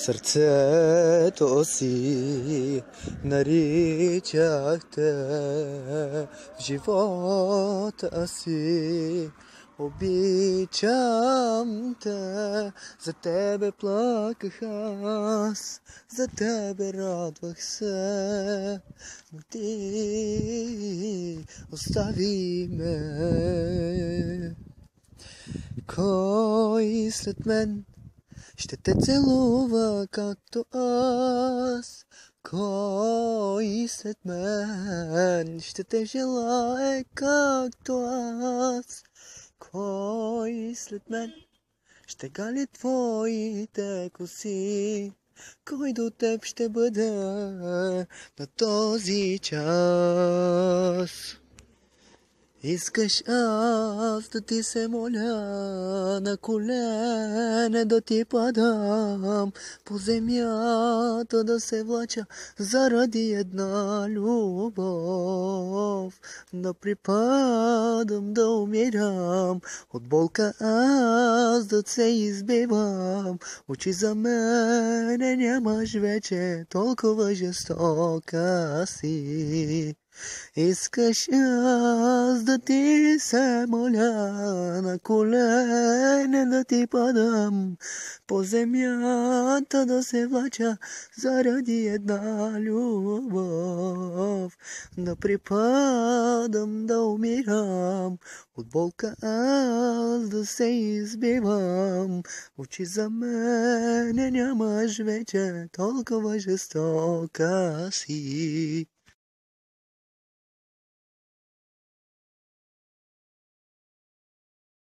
Сърцето си наричах те, в живота си обичам те. За тебе плаках аз, за тебе радвах се, но ти остави ме. Кой след мен ще те целува както аз? Кой след мен ще те желае както аз? Кой след мен ще гали твоите коси? Кой до теб ще бъде на този час? Искаш аз да ти се моля, на колене да ти падам, по земята да се влача заради една любов. Да припадам, да умирам, от болка аз да се избивам. Очи за мене нямаш вече, толкова жестока си. Искаш аз да ти се моля, на колене да ти падам, по земята да се влача заради една любов. Да припадам, да умирам, от болка аз да се избивам. Очи за мене нямаш вече, толкова жестока си.